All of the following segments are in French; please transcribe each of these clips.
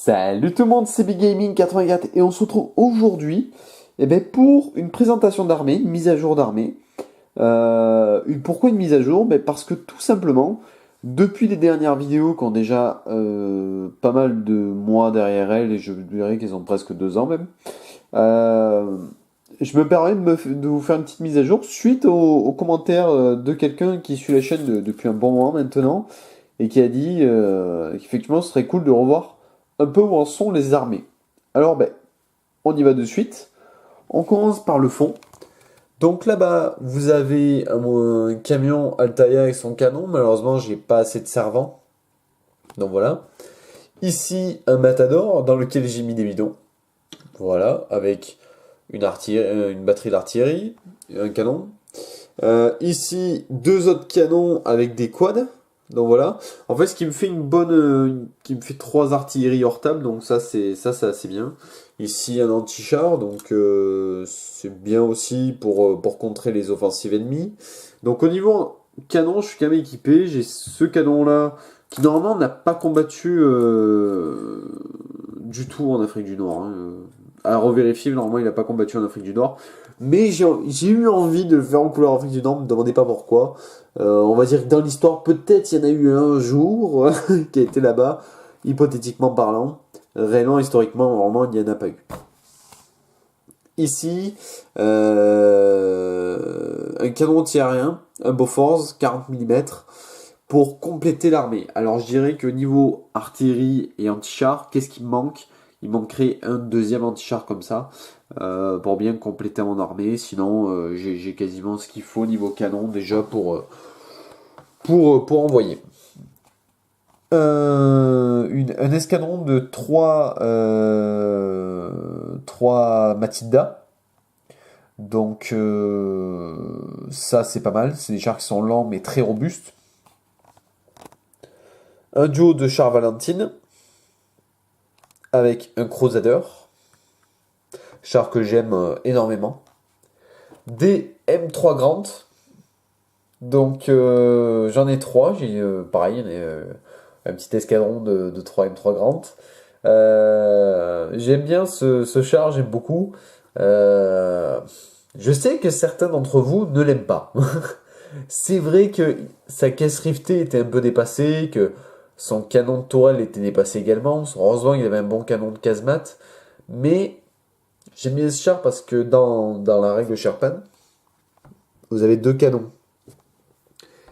Salut tout le monde, c'est Big Gaming 84 et on se retrouve aujourd'hui pour une présentation d'armée, une mise à jour d'armée. Pourquoi une mise à jour? Parce que tout simplement, depuis les dernières vidéos qui ont déjà pas mal de mois derrière elles, et je dirais qu'elles ont presque 2 ans même, euh, je me permets de vous faire une petite mise à jour suite aux commentaires de quelqu'un qui suit la chaîne depuis un bon moment maintenant et qui a dit qu'effectivement ce serait cool de revoir un peu où en sont les armées. Alors on y va de suite. On commence par le fond. Donc là-bas, vous avez un camion Altaïa avec son canon. Malheureusement, j'ai pas assez de servants. Donc voilà. Ici, un Matador dans lequel j'ai mis des bidons. Voilà, avec une batterie d'artillerie, un canon. Ici, deux autres canons avec des quads. Donc voilà. En fait, ce qui me fait qui me fait 3 artilleries hors table, donc ça c'est assez bien. Ici un anti-char, donc c'est bien aussi pour contrer les offensives ennemies. Donc au niveau canon, je suis quand même équipé. J'ai ce canon-là qui normalement n'a pas combattu du tout en Afrique du Nord, hein. À revérifier, normalement il n'a pas combattu en Afrique du Nord. Mais j'ai eu envie de le faire en couleur Afrique du Nord, ne me demandez pas pourquoi. On va dire que dans l'histoire, peut-être il y en a eu un jour qui a été là-bas, hypothétiquement parlant. Réellement, historiquement, normalement, il n'y en a pas eu. Ici, un canon anti-aérien, un Bofors 40 mm, pour compléter l'armée. Alors je dirais que niveau artillerie et anti-char, qu'est-ce qui me manque? Il manquerait un deuxième anti-char comme ça, pour bien compléter mon armée. Sinon, j'ai quasiment ce qu'il faut niveau canon déjà pour envoyer. Un escadron de 3 Matilda. Donc ça c'est pas mal. C'est des chars qui sont lents mais très robustes. Un duo de chars Valentine avec un Crusader, char que j'aime énormément. Des M3 Grant. Donc j'en ai 3. J'ai pareil, un petit escadron de 3 M3 Grant. J'aime bien ce char, j'aime beaucoup. Je sais que certains d'entre vous ne l'aiment pas. C'est vrai que sa caisse riftée était un peu dépassée, que son canon de tourelle était dépassé également. Heureusement, il avait un bon canon de casemate. Mais j'aime bien ce char parce que dans la règle Sherpan, vous avez 2 canons.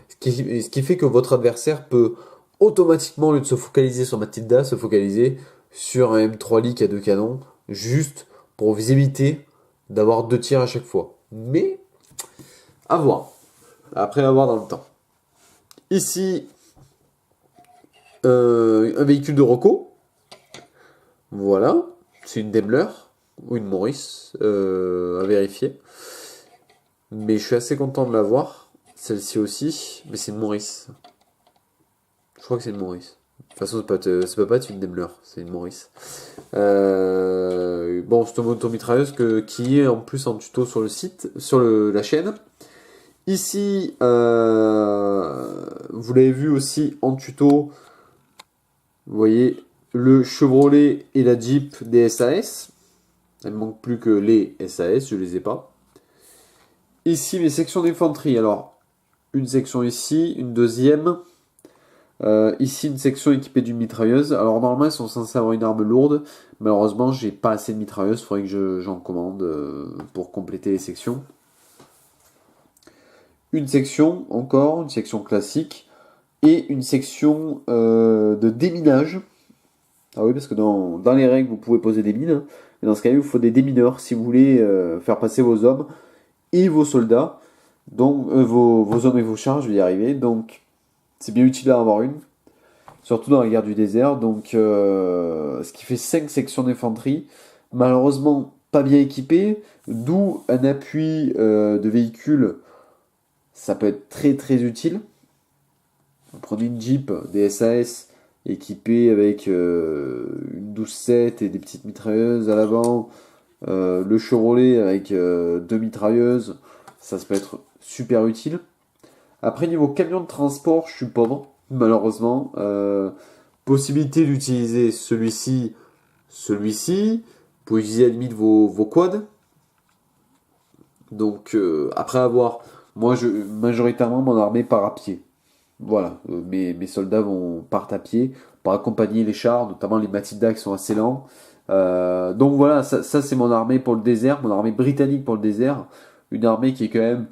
Ce qui fait que votre adversaire peut automatiquement, au lieu de se focaliser sur Matilda, se focaliser sur un M3 Lee qui a 2 canons, juste pour vous éviter d'avoir 2 tirs à chaque fois. Mais, à voir. Après, à voir dans le temps. Ici, un véhicule de Rocco. Voilà. C'est une Daimler ou une Morris, à vérifier. Mais je suis assez content de l'avoir. Celle-ci aussi, mais c'est une Morris. Je crois que c'est une Morris. De toute façon, ça peut pas être une Daimler, c'est une Morris. Bon, c'est une automitrailleuse qui est en plus en tuto sur le site, sur la chaîne. Ici, vous l'avez vu aussi en tuto, vous voyez le Chevrolet et la Jeep des SAS. Il ne manque plus que les SAS, je les ai pas. Ici, mes sections d'infanterie. Alors, une section ici, une deuxième. Ici, une section équipée d'une mitrailleuse. Alors, normalement, ils sont censés avoir une arme lourde. Malheureusement, j'ai pas assez de mitrailleuses. Il faudrait que j'en commande pour compléter les sections. Une section, encore, une section classique. Et une section de déminage. Ah oui, parce que dans les règles, vous pouvez poser des mines. Et dans ce cas-là, il vous faut des démineurs si vous voulez faire passer vos hommes et vos soldats. Donc, vos hommes et vos chars, je vais y arriver. Donc, c'est bien utile d'en avoir une. Surtout dans la guerre du désert. Donc, ce qui fait 5 sections d'infanterie. Malheureusement, pas bien équipées. D'où un appui de véhicules. Ça peut être très très utile. Prenez une Jeep des SAS équipée avec une 12-7 et des petites mitrailleuses à l'avant. Le Chevrolet avec 2 mitrailleuses. Ça peut être super utile. Après, niveau camion de transport, je suis pauvre, malheureusement. Possibilité d'utiliser celui-ci celui-ci. Vous pouvez utiliser à la limite vos quads. Donc après avoir, moi majoritairement mon armée part à pied. Voilà, mes soldats partent à pied pour accompagner les chars, notamment les Matilda qui sont assez lents. Donc voilà, ça c'est mon armée pour le désert, mon armée britannique pour le désert. Une armée qui est quand même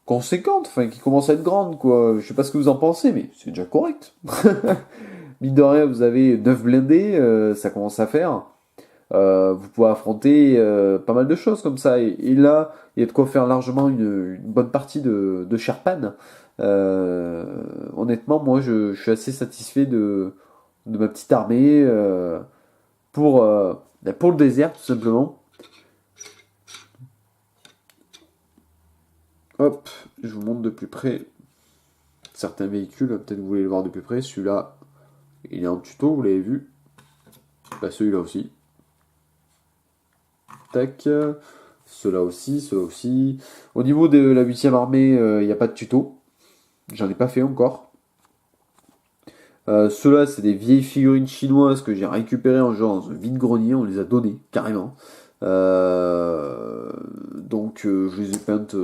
conséquente, enfin qui commence à être grande, quoi. Je sais pas ce que vous en pensez, mais c'est déjà correct. Mine de rien, vous avez 9 blindés, ça commence à faire. Vous pouvez affronter pas mal de choses comme ça. Et là, il y a de quoi faire largement une bonne partie de Sherpan. Honnêtement, moi, je suis assez satisfait de ma petite armée pour le désert, tout simplement. Hop, je vous montre de plus près certains véhicules. Peut-être que vous voulez le voir de plus près. Celui-là, il est en tuto, vous l'avez vu. Bah, celui-là aussi. Tac. Ceux-là aussi, ceux-là aussi. Au niveau de la 8e armée, il n'y a pas de tuto. J'en ai pas fait encore. Ceux-là, c'est des vieilles figurines chinoises que j'ai récupérées en jouant dans un vide-grenier. On les a données, carrément. Je les ai peintes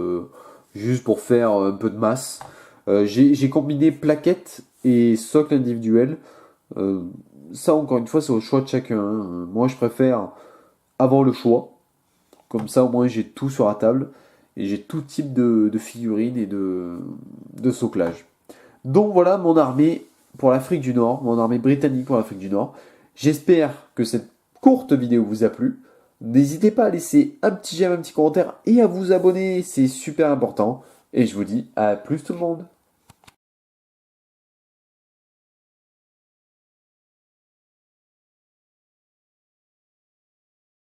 juste pour faire un peu de masse. J'ai combiné plaquettes et socle individuel. Ça, encore une fois, c'est au choix de chacun, hein. Moi, je préfère avoir le choix. Comme ça, au moins, j'ai tout sur la table. Et j'ai tout type de figurines et de soclage. Donc voilà mon armée pour l'Afrique du Nord, mon armée britannique pour l'Afrique du Nord. J'espère que cette courte vidéo vous a plu. N'hésitez pas à laisser un petit j'aime, un petit commentaire et à vous abonner, c'est super important. Et je vous dis à plus tout le monde.